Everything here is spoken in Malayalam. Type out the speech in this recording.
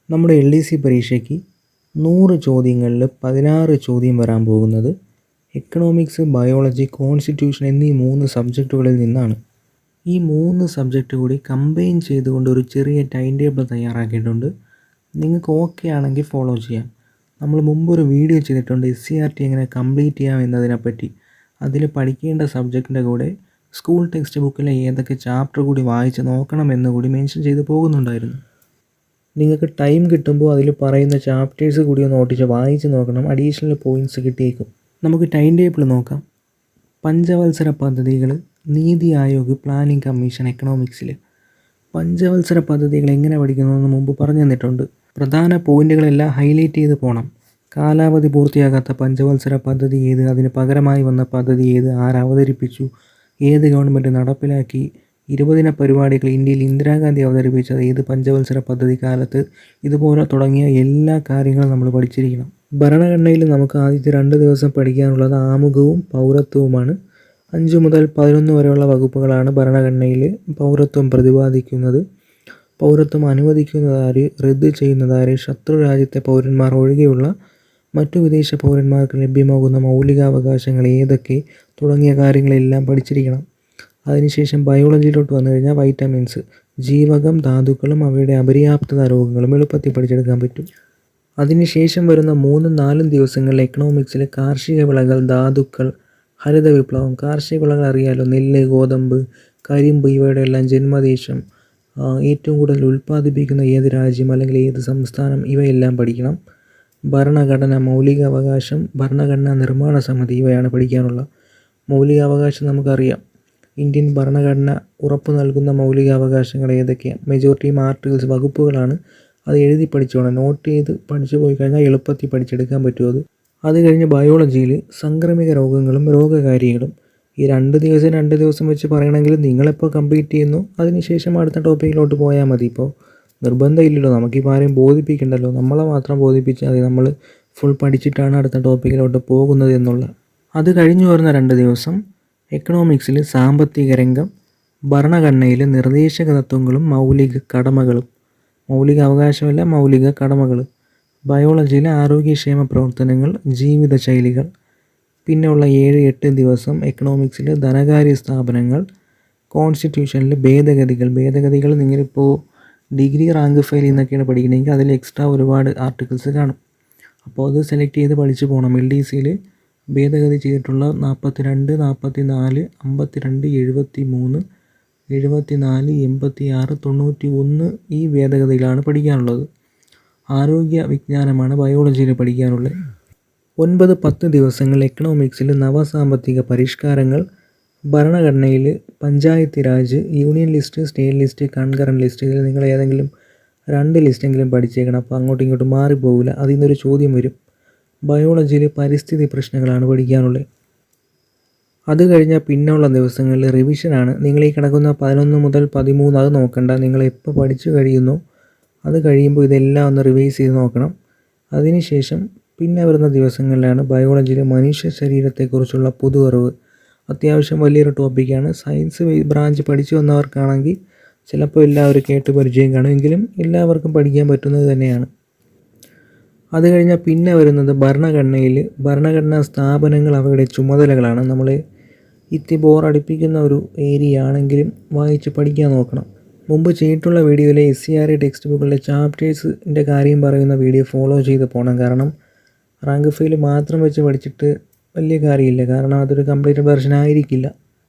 നമ്മുടെ LDC പരീക്ഷയ്ക്ക് 100 ചോദ്യങ്ങളിൽ 16 ചോദ്യം വരാൻ പോകുന്നത് എക്കണോമിക്സ്, ബയോളജി, കോൺസ്റ്റിറ്റ്യൂഷൻ എന്നീ 3 സബ്ജക്റ്റുകളിൽ നിന്നാണ്. ഈ 3 സബ്ജക്റ്റ് കൂടി കമ്പൈൻ ചെയ്തുകൊണ്ട് ഒരു ചെറിയ ടൈം ടേബിൾ തയ്യാറാക്കിയിട്ടുണ്ട്. നിങ്ങൾക്ക് ഓക്കെ ആണെങ്കിൽ ഫോളോ ചെയ്യാം. നമ്മൾ മുമ്പൊരു വീഡിയോ ചെയ്തിട്ടുണ്ട് SCRT എങ്ങനെ കംപ്ലീറ്റ് ചെയ്യാം എന്നതിനെപ്പറ്റി. അതിൽ പഠിക്കേണ്ട സബ്ജക്റ്റിൻ്റെ കൂടെ സ്കൂൾ ടെക്സ്റ്റ് ബുക്കിലെ ഏതൊക്കെ ചാപ്റ്റർ കൂടി വായിച്ച് നോക്കണമെന്ന് കൂടി മെൻഷൻ ചെയ്ത് പോകുന്നുണ്ടായിരുന്നു. നിങ്ങൾക്ക് ടൈം കിട്ടുമ്പോൾ അതിൽ പറയുന്ന ചാപ്റ്റേഴ്സ് കൂടി ഒന്ന് ഓട്ടിച്ച് വായിച്ച് നോക്കണം. അഡീഷണൽ പോയിൻറ്റ്സ് കിട്ടിയേക്കും. നമുക്ക് ടൈം ടേബിൾ നോക്കാം. പഞ്ചവത്സര പദ്ധതികൾ, നീതി ആയോഗ്, പ്ലാനിംഗ് കമ്മീഷൻ എക്കണോമിക്സിൽ. പഞ്ചവത്സര പദ്ധതികൾ എങ്ങനെ പഠിക്കണമെന്ന് മുമ്പ് പറഞ്ഞു തന്നിട്ടുണ്ട്. പ്രധാന പോയിൻറ്റുകളെല്ലാം ഹൈലൈറ്റ് ചെയ്ത് പോകണം. കാലാവധി പൂർത്തിയാകാത്ത പഞ്ചവത്സര പദ്ധതി ഏത്, അതിന് പകരമായി വന്ന പദ്ധതി ഏത്, ആരവതരിപ്പിച്ചു, ഏത് ഗവൺമെൻറ് നടപ്പിലാക്കി, 20 ദിന പരിപാടികൾ ഇന്ത്യയിൽ ഇന്ദിരാഗാന്ധി അവതരിപ്പിച്ചത് ഏത് പഞ്ചവത്സര പദ്ധതി കാലത്ത്, ഇതുപോലെ തുടങ്ങിയ എല്ലാ കാര്യങ്ങളും നമ്മൾ പഠിച്ചിരിക്കണം. ഭരണഘടനയിൽ നമുക്ക് ആദ്യത്തെ 2 ദിവസം പഠിക്കാനുള്ളത് ആമുഖവും പൗരത്വവുമാണ്. 5 മുതൽ 11 വരെയുള്ള വകുപ്പുകളാണ് ഭരണഘടനയിൽ പൗരത്വം പ്രതിപാദിക്കുന്നത്. പൗരത്വം അനുവദിക്കുന്നതാര്, റദ്ദ് ചെയ്യുന്നതാര്, ശത്രു രാജ്യത്തെ പൗരന്മാർ ഒഴികെയുള്ള മറ്റു വിദേശ പൗരന്മാർക്ക് ലഭ്യമാകുന്ന മൗലികാവകാശങ്ങൾ ഏതൊക്കെ തുടങ്ങിയ കാര്യങ്ങളെല്ലാം പഠിച്ചിരിക്കണം. അതിനുശേഷം ബയോളജിയിലോട്ട് വന്നു കഴിഞ്ഞാൽ വൈറ്റമിൻസ്, ജീവകം, ധാതുക്കളും അവയുടെ അപര്യാപ്തത രോഗങ്ങളും എളുപ്പത്തിൽ പഠിച്ചെടുക്കാൻ പറ്റും. അതിനുശേഷം വരുന്ന 3-4 ദിവസങ്ങളിൽ എക്കണോമിക്സിൽ കാർഷിക വിളകൾ, ധാതുക്കൾ, ഹരിത വിപ്ലവം. കാർഷിക വിളകൾ അറിയാലോ, നെല്ല്, ഗോതമ്പ്, കരിമ്പ്, ഇവയുടെ എല്ലാം ജന്മദേശം, ഏറ്റവും കൂടുതൽ ഉൽപ്പാദിപ്പിക്കുന്ന ഏത് രാജ്യം അല്ലെങ്കിൽ ഏത് സംസ്ഥാനം, ഇവയെല്ലാം പഠിക്കണം. ഭരണഘടന, മൗലികാവകാശം, ഭരണഘടനാ നിർമ്മാണ സമിതി, ഇവയാണ് പഠിക്കാനുള്ള. മൗലികാവകാശം നമുക്കറിയാം. ഇന്ത്യൻ ഭരണഘടന ഉറപ്പ് നൽകുന്ന മൗലികാവകാശങ്ങൾ ഏതൊക്കെയാണ്? മെജോറിറ്റി ആർട്ടിക്കിൾസ് വകുപ്പുകളാണ്. അത് എഴുതി പഠിച്ചോണം. നോട്ട് ചെയ്ത് പഠിച്ചു പോയി കഴിഞ്ഞാൽ എളുപ്പത്തിൽ പഠിച്ചെടുക്കാൻ പറ്റും. അത് കഴിഞ്ഞ് ബയോളജിയിൽ സംക്രമിക രോഗങ്ങളും രോഗകാരികളും. ഈ 2 ദിവസം വെച്ച് പറയണമെങ്കിൽ നിങ്ങളെപ്പോൾ കംപ്ലീറ്റ് ചെയ്യുന്നു അതിനുശേഷം അടുത്ത ടോപ്പിക്കിലോട്ട് പോയാൽ മതി. ഇപ്പോൾ നിർബന്ധമില്ലല്ലോ, നമുക്കിപ്പോൾ ആരെയും ബോധിപ്പിക്കണ്ടല്ലോ, നമ്മളെ മാത്രം ബോധിപ്പിച്ചാൽ മതി നമ്മൾ ഫുൾ പഠിച്ചിട്ടാണ് അടുത്ത ടോപ്പിക്കിലോട്ട് പോകുന്നത് എന്നുള്ള. അത് കഴിഞ്ഞ് വരുന്ന 2 ദിവസം എക്കണോമിക്സിൽ സാമ്പത്തിക രംഗം, ഭരണഘടനയിൽ നിർദ്ദേശക തത്വങ്ങളും മൗലിക കടമകളും. മൗലിക അവകാശമല്ല, മൗലിക കടമകൾ. ബയോളജിയിൽ ആരോഗ്യക്ഷേമ പ്രവർത്തനങ്ങൾ, ജീവിതശൈലികൾ. പിന്നെയുള്ള 7-8 ദിവസം എക്കണോമിക്സിൽ ധനകാര്യ സ്ഥാപനങ്ങൾ. കോൺസ്റ്റിറ്റ്യൂഷനിൽ ഭേദഗതികൾ നിങ്ങളിപ്പോൾ ഡിഗ്രി റാങ്ക് ഫയൽ എന്നൊക്കെയാണ് പഠിക്കണമെങ്കിൽ അതിൽ എക്സ്ട്രാ ഒരുപാട് ആർട്ടിക്കിൾസ് കാണും. അപ്പോൾ അത് സെലക്ട് ചെയ്ത് പഠിച്ചു പോകണം. LDCയിൽ ഭേദഗതി ചെയ്തിട്ടുള്ള 42, 44, 52, 73, 74, 86, 91 ഈ ഭേദഗതിയിലാണ് പഠിക്കാനുള്ളത്. ആരോഗ്യ വിജ്ഞാനമാണ് ബയോളജിയിൽ പഠിക്കാനുള്ളത്. 9-10 ദിവസങ്ങൾ എക്കണോമിക്സിൽ നവസാമ്പത്തിക പരിഷ്കാരങ്ങൾ. ഭരണഘടനയിൽ panchayat Raj, union list, state list, concurrent list. ഇതിൽ നിങ്ങൾ ഏതെങ്കിലും 2 ലിസ്റ്റെങ്കിലും പഠിച്ചേക്കണം. അപ്പോൾ അങ്ങോട്ടും ഇങ്ങോട്ടും മാറിപ്പോകില്ല. അതിൽ നിന്നൊരു ചോദ്യം വരും. ബയോളജിയിൽ പരിസ്ഥിതി പ്രശ്നങ്ങളാണ് പഠിക്കാനുള്ളത്. അത് കഴിഞ്ഞാൽ പിന്നെയുള്ള ദിവസങ്ങളിൽ റിവിഷനാണ്. നിങ്ങൾ ഈ കിടക്കുന്ന 11 മുതൽ 13 അത് നോക്കണ്ട. നിങ്ങൾ എപ്പോൾ പഠിച്ചു കഴിയുന്നോ അത് കഴിയുമ്പോൾ ഇതെല്ലാം ഒന്ന് റിവൈസ് ചെയ്ത് നോക്കണം. അതിനുശേഷം പിന്നെ വരുന്ന ദിവസങ്ങളിലാണ് ബയോളജിയിൽ മനുഷ്യ ശരീരത്തെക്കുറിച്ചുള്ള പൊതു അറിവ്. അത്യാവശ്യം വലിയൊരു ടോപ്പിക്കാണ്. സയൻസ് ബ്രാഞ്ച് പഠിച്ചു വന്നവർക്കാണെങ്കിൽ ചിലപ്പോൾ എല്ലാവരും കേട്ട് പരിചയം കാണുമെങ്കിലും എല്ലാവർക്കും പഠിക്കാൻ പറ്റുന്നത് തന്നെയാണ്. അത് കഴിഞ്ഞാൽ പിന്നെ വരുന്നത് ഭരണഘടനയിൽ ഭരണഘടനാ സ്ഥാപനങ്ങൾ, അവയുടെ ചുമതലകളാണ്. നമ്മൾ ഇത്തി ബോറടിപ്പിക്കുന്ന ഒരു ഏരിയ ആണെങ്കിലും വായിച്ച് പഠിക്കാൻ നോക്കണം. മുമ്പ് ചെയ്തിട്ടുള്ള വീഡിയോയിലെ SCRT ടെക്സ്റ്റ് ബുക്കിലെ ചാപ്റ്റേഴ്സിൻ്റെ കാര്യം പറയുന്ന വീഡിയോ ഫോളോ ചെയ്ത് പോകണം. കാരണം റാങ്ക് ഫെയിൽ മാത്രം വെച്ച് പഠിച്ചിട്ട് വലിയ കാര്യമില്ല. കാരണം അതൊരു കംപ്ലീറ്റ് വെർഷൻ ആയിരിക്കില്ല.